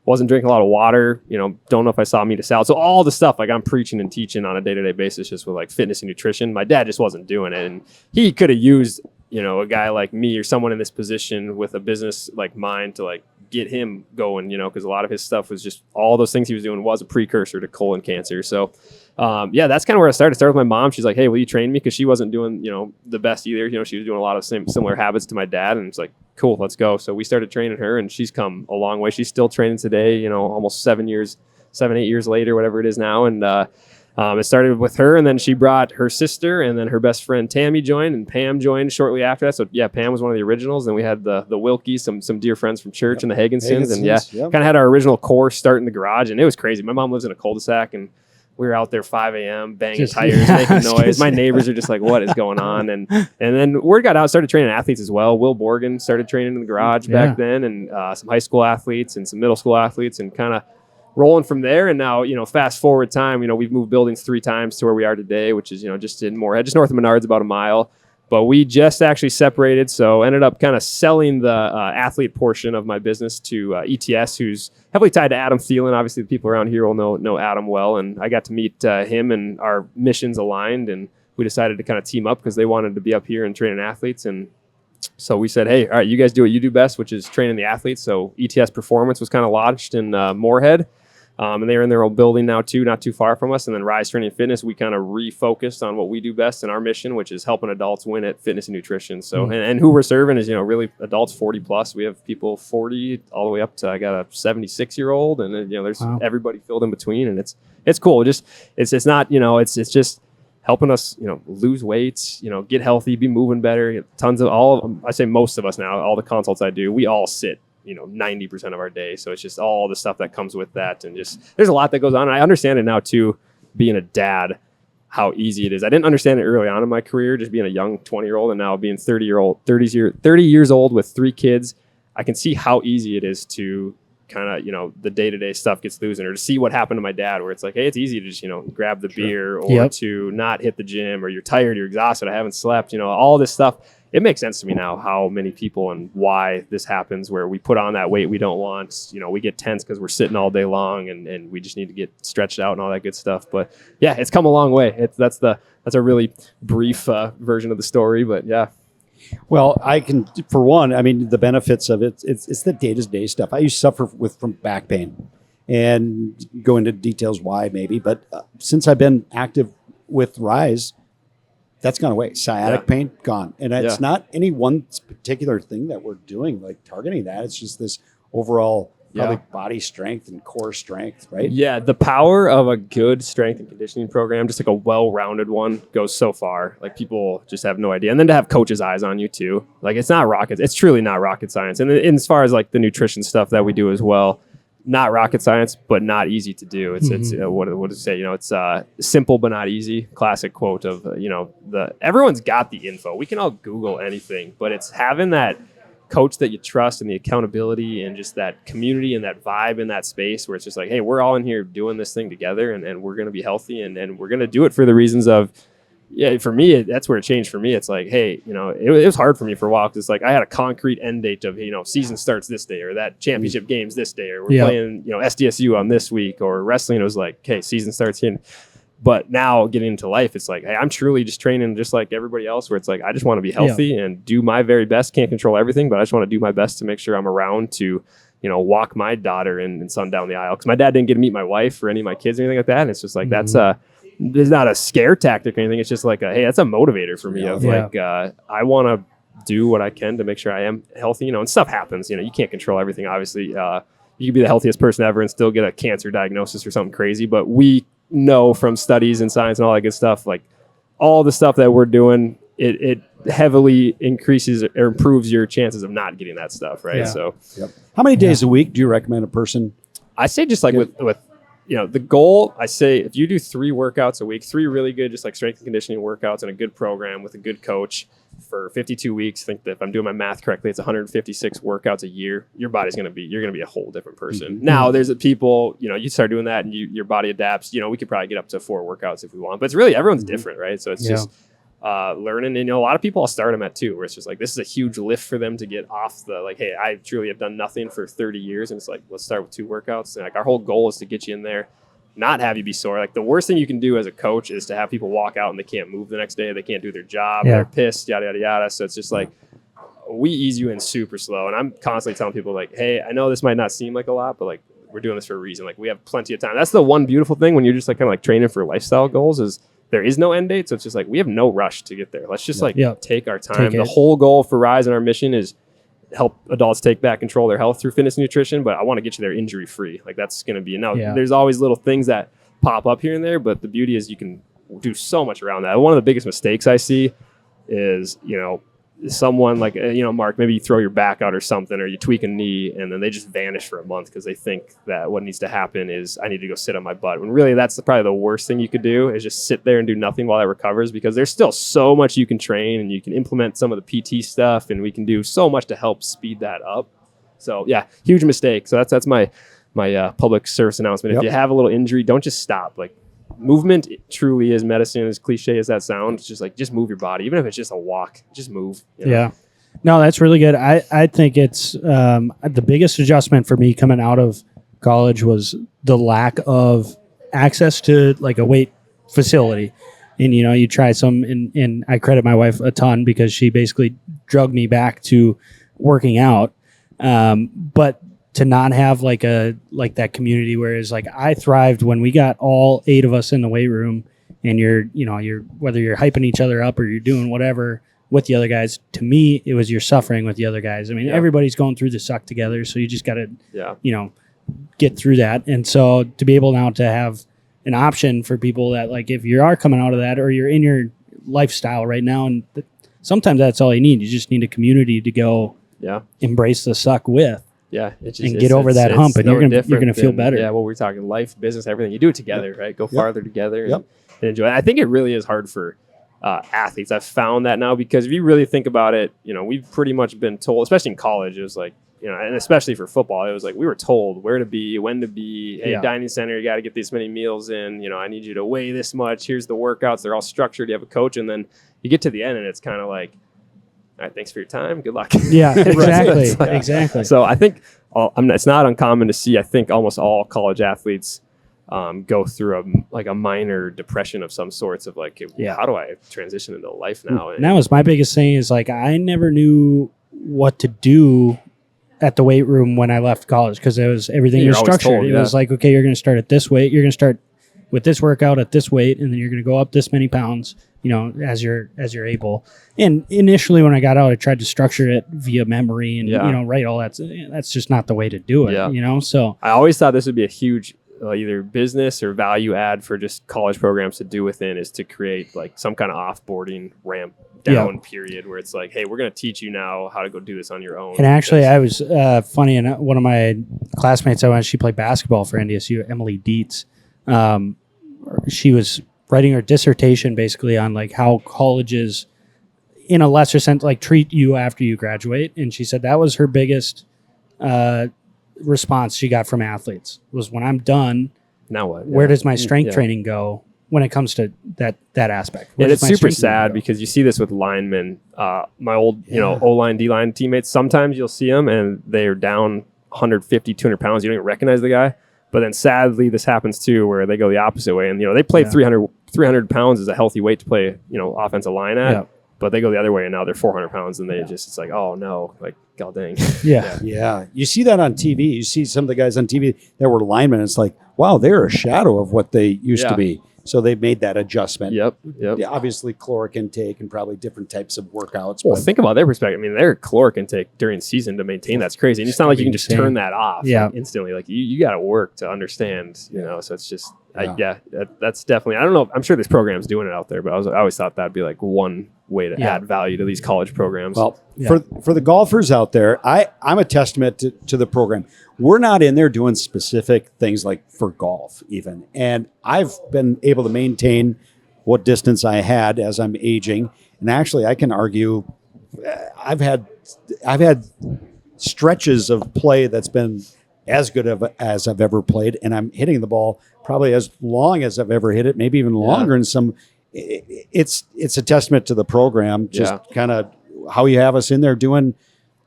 [SPEAKER 3] wasn't drinking a lot of water, don't know if I saw meat or salad. So all the stuff like I'm preaching and teaching on a day-to-day basis, just with like fitness and nutrition, my dad just wasn't doing it. And he could have used, a guy like me or someone in this position with a business like mine to like get him going, because a lot of his stuff was just all those things he was doing was a precursor to colon cancer. So, that's kind of where I started. Started with my mom. She's like, hey, will you train me? Because she wasn't doing, the best either. She was doing a lot of similar habits to my dad. And it's like, cool, let's go. So we started training her, and she's come a long way. She's still training today, almost 8 years later, whatever it is now. And, it started with her, and then she brought her sister, and then her best friend Tammy joined, and Pam joined shortly after that. So Pam was one of the originals. Then we had the Wilkies, some dear friends from church, and the Hagensons, and kind of had our original core start in the garage, and it was crazy. My mom lives in a cul-de-sac, and we were out there 5 a.m. banging tires, making noise. My neighbors are just like, what is going on? And then word got out, started training athletes as well. Will Borgen started training in the garage back then, and some high school athletes and some middle school athletes, and kind of rolling from there. And now, fast forward time, we've moved buildings 3 times to where we are today, which is, just in Moorhead, just north of Menards, about a mile. But we just actually separated, so ended up kind of selling the athlete portion of my business to ETS, who's heavily tied to Adam Thielen. Obviously, the people around here will know Adam well, and I got to meet him, and our missions aligned, and we decided to kind of team up because they wanted to be up here and training athletes. And so we said, hey, all right, you guys do what you do best, which is training the athletes. So ETS Performance was kind of launched in Moorhead. And they're in their own building now too, not too far from us. And then Rise Training and Fitness, we kind of refocused on what we do best in our mission, which is helping adults win at fitness and nutrition. So, and who we're serving is, really adults 40 plus. We have people 40 all the way up to, I got a 76-year-old, and then, there's everybody filled in between, and it's cool. It's not, it's just helping us, lose weight, get healthy, be moving better. Get tons of I say most of us now, all the consults I do, we all sit 90% of our day. So it's just all the stuff that comes with that. And just, there's a lot that goes on. And I understand it now too, being a dad, how easy it is. I didn't understand it early on in my career, just being a young 20-year-old, and now being 30 years old with 3 kids. I can see how easy it is to kind of, the day-to-day stuff gets losing, or to see what happened to my dad, where it's like, hey, it's easy to just, grab the beer, or to not hit the gym, or you're tired, you're exhausted, I haven't slept, all this stuff. It makes sense to me now how many people and why this happens, where we put on that weight we don't want. We get tense because we're sitting all day long, and we just need to get stretched out and all that good stuff. But yeah, it's come a long way. That's a really brief version of the story, but yeah.
[SPEAKER 2] Well, I can, for one, the benefits of it, it's the day-to-day stuff. I used to suffer from back pain, and go into details why maybe, but since I've been active with Rise, that's gone away. Sciatic pain, gone. And it's not any one particular thing that we're doing, like targeting that. It's just this overall probably body strength and core strength, right? Yeah,
[SPEAKER 3] the power of a good strength and conditioning program, just like a well-rounded one, goes so far. Like, people just have no idea. And then to have coaches' eyes on you too. Like, it's truly not rocket science. And as far as like the nutrition stuff that we do as well, not rocket science, but not easy to do. It's what does it say? It's simple but not easy. Classic quote of everyone's got the info. We can all Google anything, but it's having that coach that you trust, and the accountability, and just that community and that vibe in that space where it's just like, hey, we're all in here doing this thing together, and we're going to be healthy, and we're going to do it for the reasons of, for me, that's where it changed for me. It's like, hey, it was hard for me for a while, because it's like I had a concrete end date of, season starts this day, or that championship game's this day, or we're playing, SDSU on this week, or wrestling. It was like, okay, season starts here. But now getting into life, it's like, hey, I'm truly just training just like everybody else, where it's like, I just want to be healthy and do my very best. Can't control everything, but I just want to do my best to make sure I'm around to, walk my daughter and son down the aisle. Because my dad didn't get to meet my wife or any of my kids or anything like that. And it's just like, there's not a scare tactic or anything. It's just like, hey, that's a motivator for me I want to do what I can to make sure I am healthy, and stuff happens. You can't control everything, obviously. You could be the healthiest person ever and still get a cancer diagnosis or something crazy. But we know from studies and science and all that good stuff, like all the stuff that we're doing, it heavily increases or improves your chances of not getting that stuff, right? So
[SPEAKER 2] how many days a week do you recommend a person?
[SPEAKER 3] I say just like with the goal, I say if you do 3 workouts a week, 3 really good, just like strength and conditioning workouts, and a good program with a good coach for 52 weeks, I think that if I'm doing my math correctly, it's 156 workouts a year. Your body's you're going to be a whole different person. Now there's people, you start doing that and your body adapts. We could probably get up to 4 workouts if we want, but it's really, everyone's different, right? So it's just learning. And a lot of people, I'll start them at 2, where it's just like, this is a huge lift for them to get off the, like, hey, I truly have done nothing for 30 years. And it's like, let's start with 2 workouts. And like, our whole goal is to get you in there, not have you be sore. Like, the worst thing you can do as a coach is to have people walk out and they can't move the next day. They can't do their job. They're pissed, yada, yada, yada. So it's just like, we ease you in super slow. And I'm constantly telling people, like, hey, I know this might not seem like a lot, but like, we're doing this for a reason. Like, we have plenty of time. That's the one beautiful thing when you're just like kind of like training for lifestyle goals, is there is no end date. So it's just like, we have no rush to get there. Let's just take our time. The whole goal for Rise and our mission is help adults take back control of their health through fitness and nutrition, but I want to get you there injury free. Like, that's going to be, now there's always little things that pop up here and there, but the beauty is you can do so much around that. One of the biggest mistakes I see is, someone like, Mark, maybe you throw your back out or something, or you tweak a knee, and then they just vanish for a month because they think that what needs to happen is I need to go sit on my butt. When really that's probably the worst thing you could do, is just sit there and do nothing while that recovers, because there's still so much you can train, and you can implement some of the PT stuff, and we can do so much to help speed that up. So yeah, huge mistake. So that's my my public service announcement.
[SPEAKER 2] Yep.
[SPEAKER 3] If you have a little injury, don't just stop. Like, movement truly is medicine, as cliche as that sounds. It's just like, just move your body. Even if it's just a walk, just move. You know?
[SPEAKER 1] Yeah. No, that's really good. I think it's the biggest adjustment for me coming out of college was the lack of access to like a weight facility. And, you know, you try some, and I credit my wife a ton because she basically drugged me back to working out. But to not have like that community, whereas like I thrived when we got all 8 of us in the weight room, and you're whether you're hyping each other up or you're doing whatever with the other guys. To me, it was you're suffering with the other guys. I mean, everybody's going through the suck together, so you just got to, get through that. And so to be able now to have an option for people that, like, if you are coming out of that or you're in your lifestyle right now, and sometimes that's all you need. You just need a community to go embrace the suck with.
[SPEAKER 3] Yeah,
[SPEAKER 1] and get over that hump, and you're gonna feel better.
[SPEAKER 3] Yeah, well, we're talking life, business, everything. You do it together, right? Go farther together and enjoy it. I think it really is hard for athletes. I've found that now, because if you really think about it, we've pretty much been told, especially in college, it was like, and especially for football, it was like we were told where to be, when to be. Hey, dining center, you got to get these many meals in. I need you to weigh this much. Here's the workouts. They're all structured. You have a coach, and then you get to the end, and it's kind of like, all right, thanks for your time. Good luck.
[SPEAKER 1] Yeah, exactly. Exactly.
[SPEAKER 3] So I think it's not uncommon to see, I think almost all college athletes go through a minor depression of some sorts of like, how do I transition into life now?
[SPEAKER 1] And that was my biggest thing, is like, I never knew what to do at the weight room when I left college, because it was everything was structured. Told, it was like, okay, you're going to start at this weight. You're going to start with this workout at this weight, and then you're going to go up this many pounds, as you're able. And initially when I got out, I tried to structure it via memory and, write all that. That's just not the way to do it, So
[SPEAKER 3] I always thought this would be a huge either business or value add for just college programs to do within, is to create like some kind of offboarding ramp down period where it's like, hey, we're going to teach you now how to go do this on your own.
[SPEAKER 1] And actually, I was funny, and one of my classmates, she played basketball for NDSU, Emily Dietz. She was writing her dissertation basically on like how colleges, in a lesser sense, like treat you after you graduate. And she said that was her biggest response she got from athletes, was, when I'm done,
[SPEAKER 3] now what?
[SPEAKER 1] Where does my strength training go when it comes to that aspect?
[SPEAKER 3] And it's super sad because you see this with linemen. My old, O-line, D-line teammates, sometimes you'll see them and they're down 150, 200 pounds. You don't even recognize the guy. But then sadly, this happens too, where they go the opposite way. And, they play 300 pounds is a healthy weight to play, offensive line at. Yeah. But they go the other way, and now they're 400 pounds, and it's like, oh no, like, god dang.
[SPEAKER 2] Yeah. You see that on TV. You see some of the guys on TV that were linemen. It's like, wow, they're a shadow of what they used to be. So they made that adjustment.
[SPEAKER 3] Yep.
[SPEAKER 2] Yeah, obviously, caloric intake and probably different types of workouts.
[SPEAKER 3] Well, think about their perspective. I mean, their caloric intake during season to maintain, that's crazy. And it's not like you can just turn that off instantly. Like, you got to work to understand, So it's just, that's definitely, I don't know. I'm sure this program's doing it out there, but I always thought that'd be like one way to add value to these college programs.
[SPEAKER 2] Well, for the golfers out there, I'm a testament to the program. We're not in there doing specific things like for golf even. And I've been able to maintain what distance I had as I'm aging. And actually, I can argue I've had stretches of play that's been as good as I've ever played. And I'm hitting the ball probably as long as I've ever hit it, maybe even longer in some. It's a testament to the program, just kind of how you have us in there doing,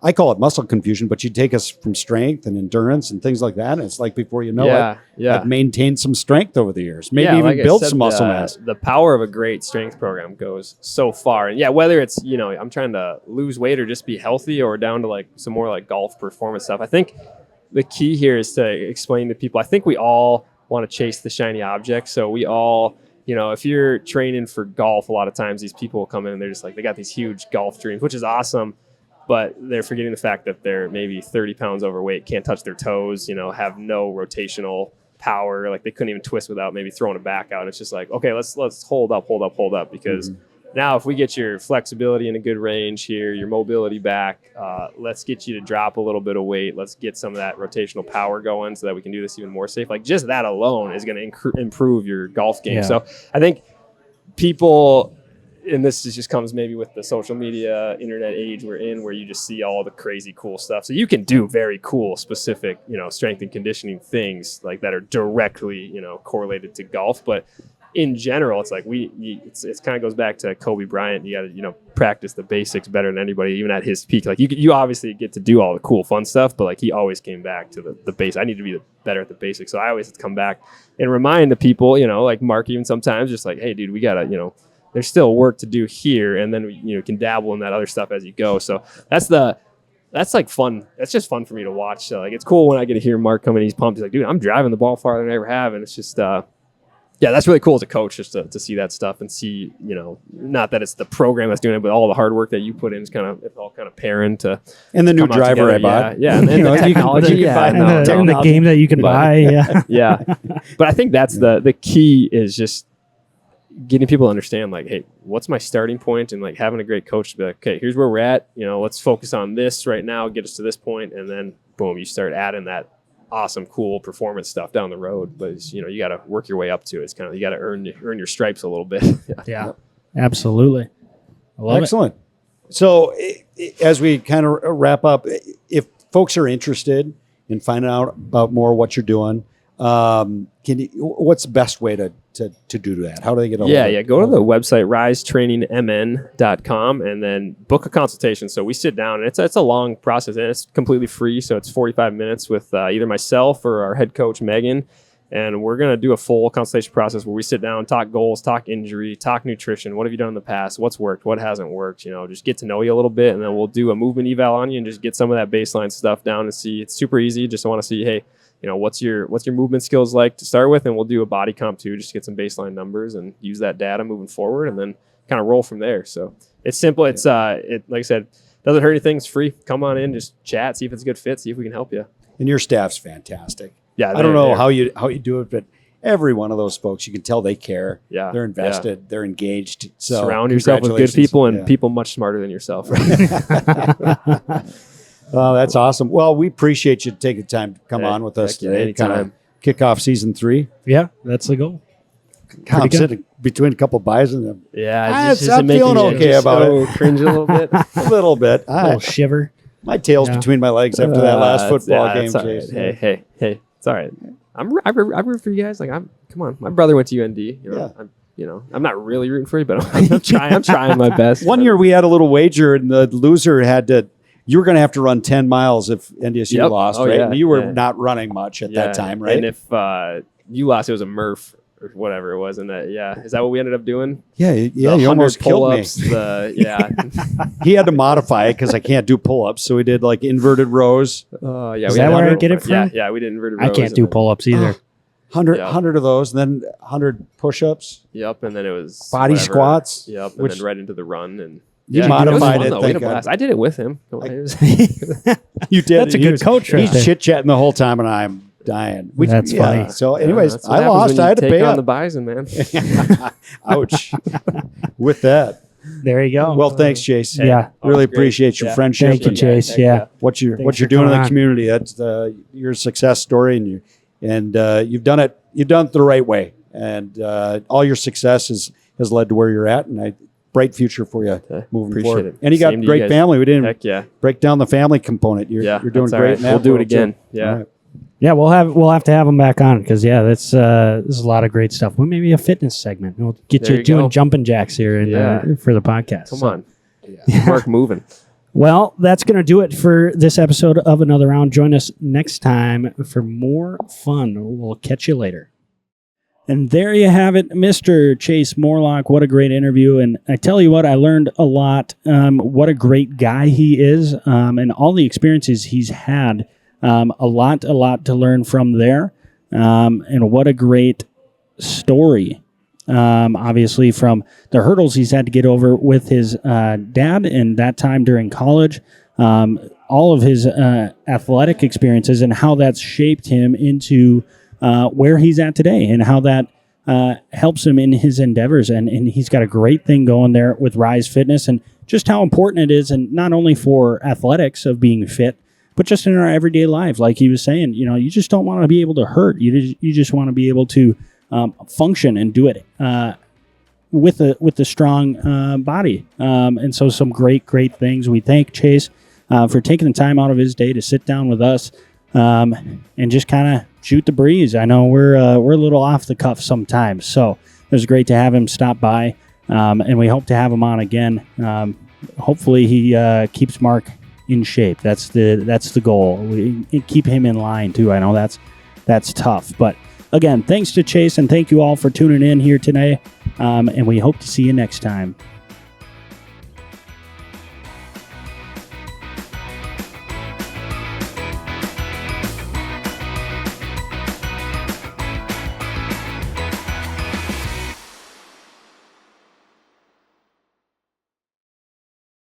[SPEAKER 2] I call it muscle confusion, but you take us from strength and endurance and things like that. And it's like, before you know it, I've maintained some strength over the years, maybe even like built some muscle mass.
[SPEAKER 3] The power of a great strength program goes so far. And whether it's, I'm trying to lose weight or just be healthy, or down to like some more like golf performance stuff. I think the key here is to explain to people, I think we all want to chase the shiny object. So we all, if you're training for golf, a lot of times these people will come in and they're just like, they got these huge golf dreams, which is awesome, but they're forgetting the fact that they're maybe 30 pounds overweight, can't touch their toes, have no rotational power. Like, they couldn't even twist without maybe throwing it back out. It's just like, okay, let's hold up, because now if we get your flexibility in a good range here, your mobility back, let's get you to drop a little bit of weight. Let's get some of that rotational power going so that we can do this even more safe. Like, just that alone is going to improve your golf game. So I think people, and this just comes maybe with the social media, internet age we're in, where you just see all the crazy cool stuff. So you can do very cool, specific, strength and conditioning things like that are directly, correlated to golf. But in general, it's like it kind of goes back to Kobe Bryant. You got to, practice the basics better than anybody, even at his peak. Like you obviously get to do all the cool, fun stuff, but like he always came back to the base. I need to be better at the basics. So I always have to come back and remind the people, like Mark, even sometimes just like, hey, dude, we got to, there's still work to do here. And then we, can dabble in that other stuff as you go. So that's like fun. That's just fun for me to watch. So like, it's cool when I get to hear Mark come in, he's pumped. He's like, dude, I'm driving the ball farther than I ever have. And it's just, yeah, that's really cool as a coach just to see that stuff and see, not that it's the program that's doing it, but all the hard work that you put in is it's all kind of pairing to.
[SPEAKER 2] And the new driver I bought.
[SPEAKER 3] Yeah. And the technology.
[SPEAKER 1] And the game that you can buy. Yeah.
[SPEAKER 3] Yeah. But I think that's the key is just getting people to understand like, hey, what's my starting point? And like having a great coach to be like, okay, here's where we're at. Let's focus on this right now, get us to this point, and then boom, you start adding that awesome, cool performance stuff down the road. But you got to work your way up to it. It's kind of, you got to earn your stripes a little bit.
[SPEAKER 1] Yeah, absolutely. I love
[SPEAKER 2] Excellent. So as we kind of wrap up, if folks are interested in finding out about more what you're doing, what's the best way to do that? How do they get a hold of it?
[SPEAKER 3] Yeah. Go to the website, risetrainingmn.com, and then book a consultation. So we sit down, and it's a long process, and it's completely free. So it's 45 minutes with either myself or our head coach, Megan. And we're going to do a full consultation process where we sit down, talk goals, talk injury, talk nutrition. What have you done in the past? What's worked? What hasn't worked? Just get to know you a little bit. And then we'll do a movement eval on you and just get some of that baseline stuff down and see. It's super easy. Just want to see, hey, what's your movement skills like to start with? And we'll do a body comp too, just to get some baseline numbers and use that data moving forward and then kind of roll from there. So it's simple. It's, like I said, doesn't hurt anything. It's free. Come on in, just chat, see if it's a good fit, see if we can help you.
[SPEAKER 2] And your staff's fantastic.
[SPEAKER 3] Yeah.
[SPEAKER 2] I don't know how you do it, but every one of those folks, you can tell they care.
[SPEAKER 3] Yeah.
[SPEAKER 2] They're invested. They're engaged. So
[SPEAKER 3] surround yourself with good people and people much smarter than yourself.
[SPEAKER 2] Oh, that's awesome. Well, we appreciate you taking the time to come on with us today.
[SPEAKER 3] Anytime.
[SPEAKER 2] Kind of kick off season 3.
[SPEAKER 1] Yeah, that's the goal.
[SPEAKER 2] I'm sitting between a couple buys and them.
[SPEAKER 3] Yeah,
[SPEAKER 2] I'm feeling okay about it.
[SPEAKER 3] Cringe a little bit.
[SPEAKER 2] A little bit.
[SPEAKER 1] A little shiver.
[SPEAKER 2] My tail's between my legs after that last football game,
[SPEAKER 3] Chase.
[SPEAKER 2] Chase.
[SPEAKER 3] Hey, it's all right. I root for you guys. Like come on. My brother went to UND. I'm not really rooting for you, but I'm trying my best.
[SPEAKER 2] One year we had a little wager, and the loser you were going to have to run 10 miles if NDSU lost, right?
[SPEAKER 3] Yeah,
[SPEAKER 2] and you were not running much at that time, right?
[SPEAKER 3] And if you lost, it was a Murph or whatever it was. And is that what we ended up doing?
[SPEAKER 2] Yeah. You almost killed me. He had to modify it because I can't do pull-ups, so we did like inverted rows.
[SPEAKER 1] Is that where I get it from?
[SPEAKER 3] Yeah, we did inverted rows.
[SPEAKER 1] I can't do pull-ups either.
[SPEAKER 2] 100 of those, and then 100 push-ups.
[SPEAKER 3] Yep, and then it was
[SPEAKER 2] body squats.
[SPEAKER 3] Yep, and then right into the run and.
[SPEAKER 2] You modified it.
[SPEAKER 3] I did it with him.
[SPEAKER 2] You did.
[SPEAKER 1] That's a good coach right
[SPEAKER 2] He's
[SPEAKER 1] there.
[SPEAKER 2] chit-chatting the whole time, and I'm dying.
[SPEAKER 1] That's funny.
[SPEAKER 2] So anyways, I
[SPEAKER 3] lost.
[SPEAKER 2] I had to pay
[SPEAKER 3] on
[SPEAKER 2] up.
[SPEAKER 3] the bison, man.
[SPEAKER 2] Ouch. With that.
[SPEAKER 1] There you go.
[SPEAKER 2] Well, thanks, Chase.
[SPEAKER 1] Yeah.
[SPEAKER 2] Really appreciate your friendship.
[SPEAKER 1] Thank you, Chase. Yeah.
[SPEAKER 2] What you're
[SPEAKER 1] Thanks for
[SPEAKER 2] doing in
[SPEAKER 1] coming
[SPEAKER 2] the
[SPEAKER 1] on.
[SPEAKER 2] community. That's your success story, and you've done it the right way, and all your success has led to where you're at, and bright future for you moving
[SPEAKER 3] Appreciate
[SPEAKER 2] forward.
[SPEAKER 3] it.
[SPEAKER 2] And you got
[SPEAKER 3] Same to
[SPEAKER 2] great
[SPEAKER 3] you guys.
[SPEAKER 2] family. We didn't
[SPEAKER 3] Heck yeah.
[SPEAKER 2] break down the family component. You're doing
[SPEAKER 3] that's all
[SPEAKER 2] great.
[SPEAKER 3] right.
[SPEAKER 2] in that
[SPEAKER 3] We'll do it
[SPEAKER 2] world,
[SPEAKER 3] again.
[SPEAKER 2] too.
[SPEAKER 3] Yeah.
[SPEAKER 2] All right.
[SPEAKER 1] Yeah, we'll have to have them back on because this is a lot of great stuff. Well, maybe a fitness segment. We'll get
[SPEAKER 3] There
[SPEAKER 1] you
[SPEAKER 3] you
[SPEAKER 1] doing
[SPEAKER 3] go.
[SPEAKER 1] jumping jacks here for the podcast.
[SPEAKER 3] Come on. Mark moving.
[SPEAKER 1] Well, that's going to do it for this episode of Another Round. Join us next time for more fun. We'll catch you later. And there you have it, Mr. Chase Morlock. What a great interview. And I tell you what, I learned a lot. What a great guy he is, and all the experiences he's had. A lot to learn from there. And what a great story. Obviously, from the hurdles he's had to get over with his dad and that time during college. All of his athletic experiences and how that's shaped him into where he's at today and how that helps him in his endeavors. And he's got a great thing going there with Rise Fitness and just how important it is, and not only for athletics of being fit, but just in our everyday life. Like he was saying, you just don't want to be able to hurt. You just want to be able to function and do it with a strong body. And so some great things. We thank Chase for taking the time out of his day to sit down with us and just kind of shoot the breeze. I know we're a little off the cuff sometimes, so it was great to have him stop by, and we hope to have him on again. Hopefully he keeps Mark in shape. That's the goal. We keep him in line too. I know that's tough, but again, thanks to Chase, and thank you all for tuning in here today, and we hope to see you next time.